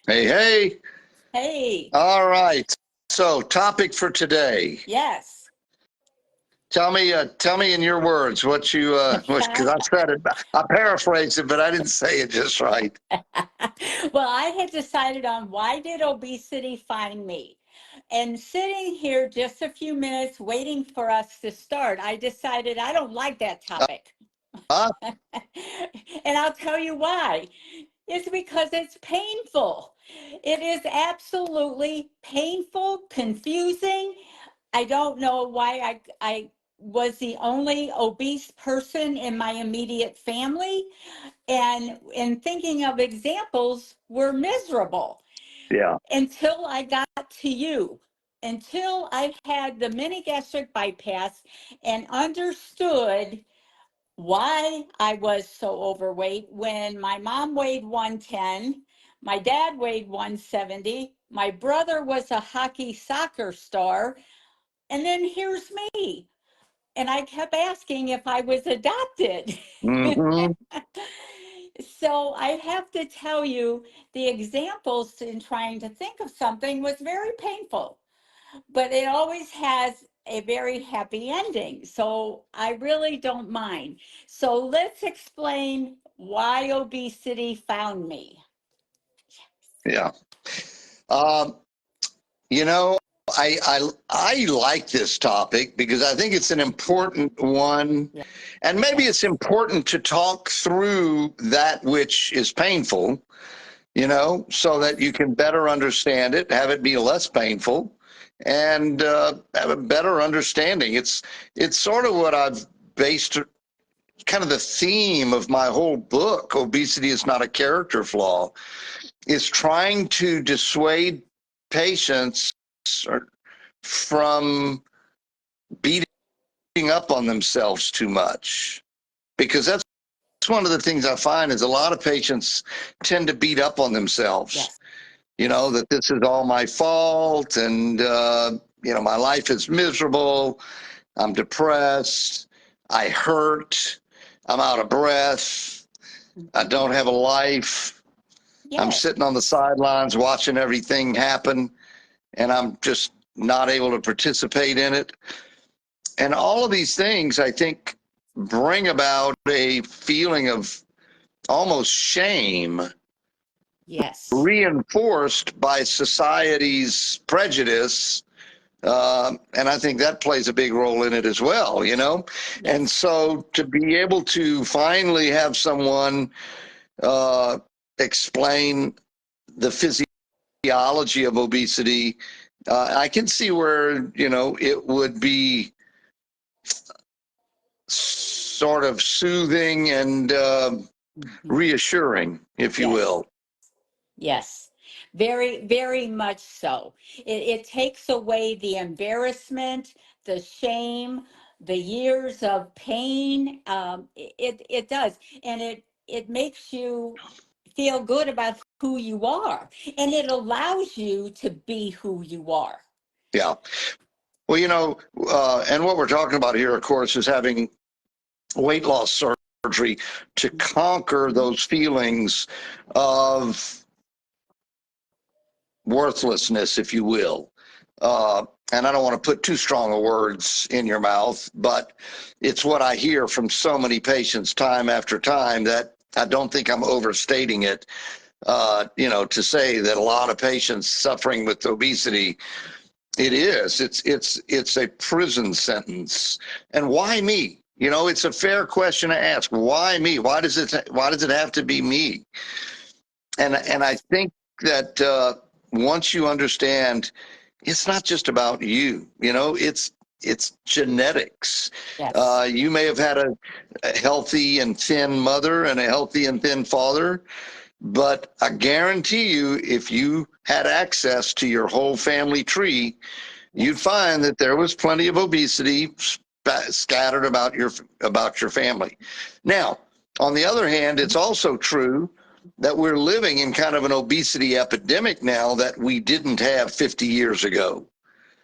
Hey, hey. Hey, All right. So, topic for today. yes. Tell me in your words what you, because I said it, I paraphrased it, but I didn't say it just right. Well, I had decided on why did obesity find me? And sitting here just a few minutes waiting for us to start, I decided I don't like that topic. Uh, And I'll tell you why. It's because it's painful. It is absolutely painful, confusing. I don't know why I was the only obese person in my immediate family. And in thinking of examples, were miserable yeah. until I got to you, until I had the mini gastric bypass and understood why I was so overweight when my mom weighed 110, my dad weighed 170, my brother was a hockey soccer star, and then here's me. And I kept asking if I was adopted. Hmm. So I have to tell you, the examples in trying to think of something was very painful, but it always has a very happy ending. So I really don't mind. So let's explain why obesity found me. Yeah. Um, you know, I like this topic because I think it's an important one, and maybe it's Yes. important to talk through that which is painful, so that you Yes. can better understand it, have it be less painful, and have a better understanding. It's sort of what I've based kind of the theme of my whole book. Obesity is not a character flaw. Is trying to dissuade patients from beating up on themselves too much, because that's one of the things I find is a lot of patients tend to beat up on themselves. Yes. Yes. That this is all my fault, and my life is miserable. I'm depressed. I hurt. I'm out of breath. I Mhm. don't have a life. I'm Yes. sitting on the sidelines watching everything happen, and I'm just not able to participate in it. And all of these things, I think, bring about a feeling of almost shame, Yes. reinforced by society's prejudice. And I think that plays a big role in it as well. And Yes. so to be able to finally have someone uh, explain the physiology of obesity, I can see where, it would be sort of soothing and Mhm. reassuring, if you Yes. will. Yes, very, very much so. It takes away the embarrassment, the shame, the years of pain. It does, and it makes you feel good about who you are, and it allows you to be who you are. Yeah. Well, and what we're talking about here, of course, is having weight loss surgery to conquer those feelings of worthlessness, if you will. And I don't want to put too strong of words in your mouth, but it's what I hear from so many patients time after time that I don't think I'm overstating it. To say that a lot of patients suffering with obesity, it's a prison sentence. And why me? It's a fair question to ask. Why me? Why does it have to be me? And I Yes, think that once you understand, it's not just about you. It's genetics. yes, You may have had a healthy and thin mother and a healthy and thin father, but I guarantee you, if you had access to your whole family tree, you'd yes, find that there was plenty of obesity scattered about your family. Now, on the other hand, it's also true that we're living in kind of an obesity epidemic now that we didn't have 50 years ago.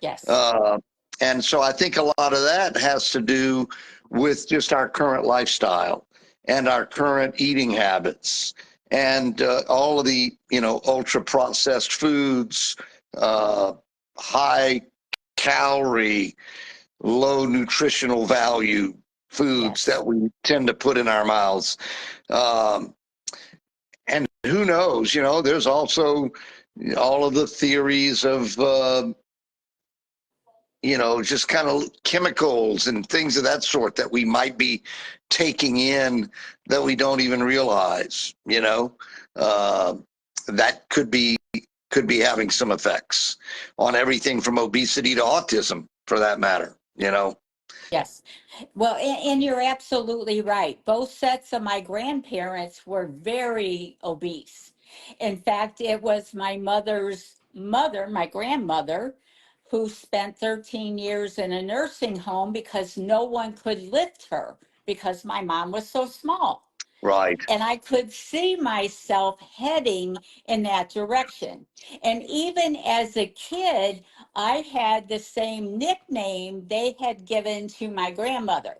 yes, Uh, and so I think a lot of that has to do with just our current lifestyle and our current eating habits and all of the, ultra processed foods, high calorie, low nutritional value foods Yes. that we tend to put in our mouths. Um, and who knows, there's also all of the theories of, just kind of chemicals and things of that sort that we might be taking in that we don't even realize, uh, that could be having some effects on everything from obesity to autism, for that matter. Yes. Well, and you're absolutely right. Both sets of my grandparents were very obese. In fact, it was my mother's mother, my grandmother, who spent 13 years in a nursing home because no one could lift her because my mom was so small. Right, And I could see myself heading in that direction. And even as a kid, I had the same nickname they had given to my grandmother.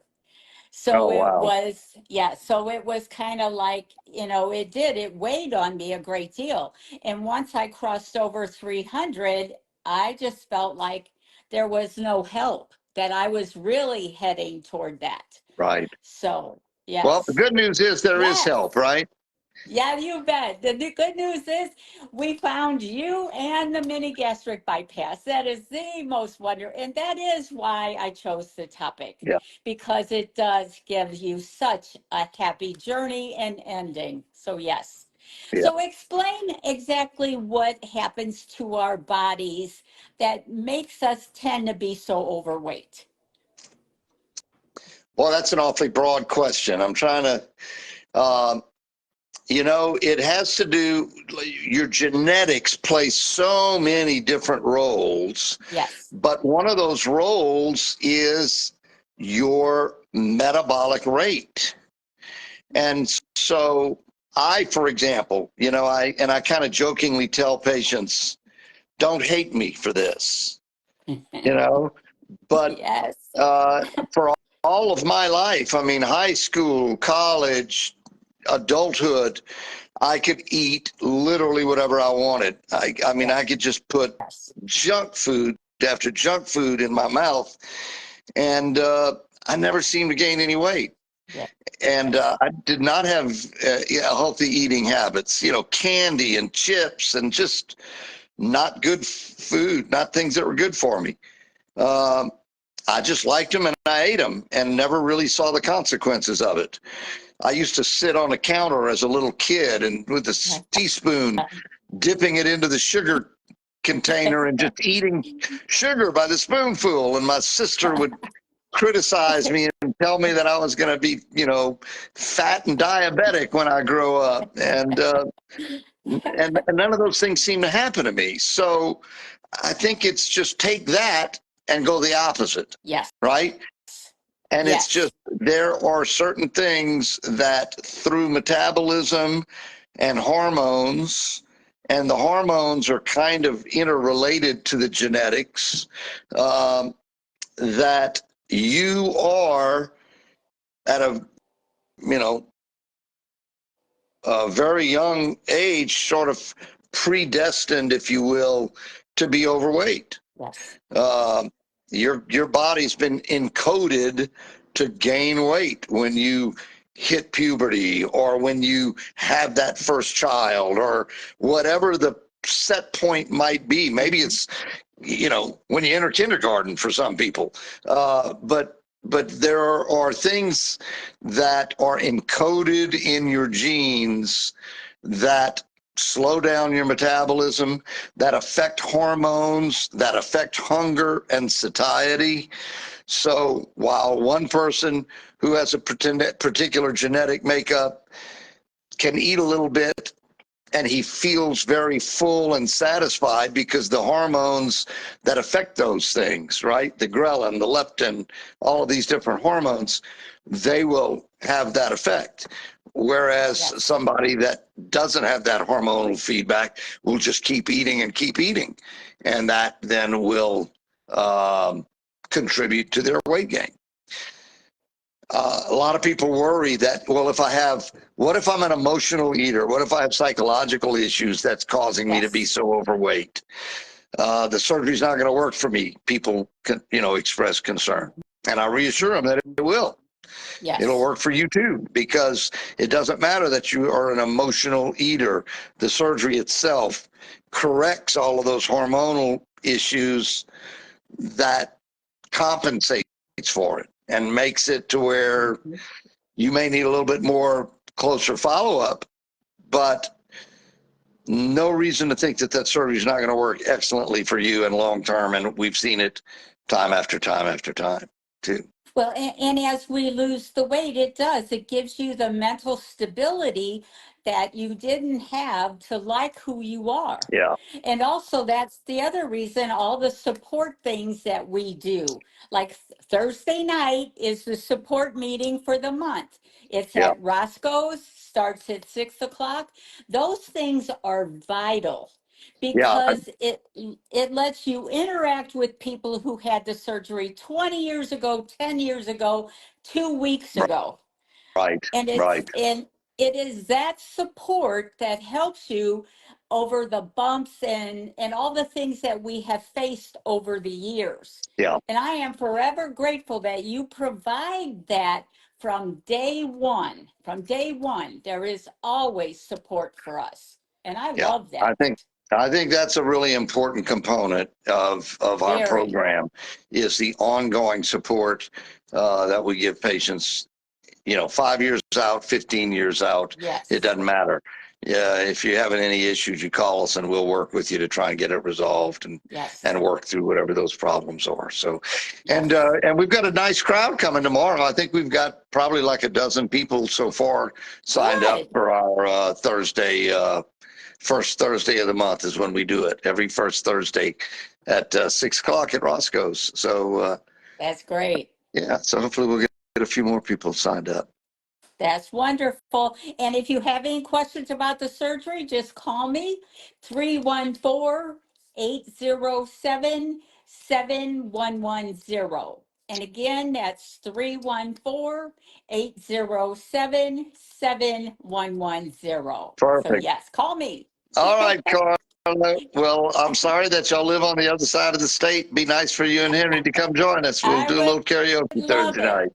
So oh it wow, was, yeah, so it was kind of like, it weighed on me a great deal. And once I crossed over 300, I just felt like there was no help, that I was really heading toward that. right. So, Well, the yes, good news is there is yes. help, right? Yeah, you bet. The good news is we found you and the mini gastric bypass. That is the most wonderful. And that is why I chose the topic, Yeah, because it does give you such a happy journey and ending. So, yes. yeah. So, explain exactly what happens to our bodies that makes us tend to be so overweight. Well, that's an awfully broad question. I'm trying to, um, it has to do, your genetics play so many different roles, Yes. but one of those roles is your metabolic rate. And so for example, I kind of jokingly tell patients, don't hate me for this, you know, but Yes. uh, for all of my life, I mean, high school, college, adulthood, I could eat literally whatever I wanted. I mean, I Yes. could just put Yes. junk food after junk food in my mouth, and I never seemed to gain any weight. And Yes. I did not have healthy eating habits, candy and chips and just not good food, not things that were good for me. Um, I just liked them and I ate them and never really saw the consequences of it. I used to sit on a counter as a little kid and with a teaspoon dipping it into the sugar container and just eating sugar by the spoonful. And my sister would criticize me and tell me that I was going to be, fat and diabetic when I grow up. And none of those things seem to happen to me. So I think it's just take that and go the opposite, Yes. right? And it's Yes. just there are certain things that through metabolism and hormones, and the hormones are kind of interrelated to the genetics, um, that you are at you know a very young age sort of predestined, if you will, to be overweight. Yes. Um, your body's been encoded to gain weight when you hit puberty or when you have that first child or whatever the set point might be. Maybe Mhm. it's when you enter kindergarten for some people, but there are things that are encoded in your genes that slow down your metabolism, that affect hormones, that affect hunger and satiety. So while one person who has a particular genetic makeup can eat a little bit and he feels very full and satisfied because the hormones that affect those things, right? The ghrelin, the leptin, all of these different hormones, they will have that effect. Whereas Yes. somebody that doesn't have that hormonal feedback will just keep eating and keep eating. And that then will contribute to their weight gain. A lot of people worry that, well, what if I'm an emotional eater? What if I have psychological issues that's causing me to be Yes. so overweight? The surgery's not going to work for me. People can, express concern. And I reassure them that it will. It'll Yes. work for you too, because it doesn't matter that you are an emotional eater. The surgery itself corrects all of those hormonal issues that compensates for it and makes it to where you may need a little bit more closer follow-up, but no reason to think that surgery is not going to work excellently for you and long term. And we've seen it time after time after time too. Well, and as we lose the weight, it does. It gives you the mental stability that you didn't have to like who you are. Yeah. And also, that's the other reason all the support things that we do. Like Thursday night is the support meeting for the month. It's Yeah. at Roscoe's, starts at 6 o'clock. Those things are vital Yeah. because it lets you interact with people who had the surgery 20 years ago, 10 years ago, 2 weeks ago. Right. And Right. it is that support that helps you over the bumps and all the things that we have faced over the years. Yeah. And I am forever grateful that you provide that from day one. From day one, there is always support for us. And I Yeah. love I that. think I think that's a really important component of our Very. program is the ongoing support that we give patients. 5 years out, 15 years out, it Yes. doesn't matter. Yeah, if you're having any issues, you call us and we'll work with you to try and get it resolved Yes. and work through whatever those problems are. So, and Yes. and we've got a nice crowd coming tomorrow. I think we've got probably like a dozen people so far signed up Good. for our Thursday. First Thursday of the month is when we do it. Every first Thursday at 6 o'clock at Roscoe's. So That's great. yeah, so hopefully we'll get a few more people signed up. That's wonderful. And if you have any questions about the surgery, just call me 314-807-7110. And again, that's 314-807-7110. So Perfect. yes, call me. All right, Carla. Well, I'm sorry that y'all live on the other side of the state. Be nice for you and Henry to come join us. We'll I do a would little karaoke love Thursday it. night.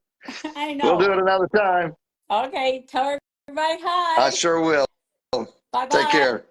I We'll do it know. another time. Okay, tell everybody I hi. sure will. Take Bye-bye. care.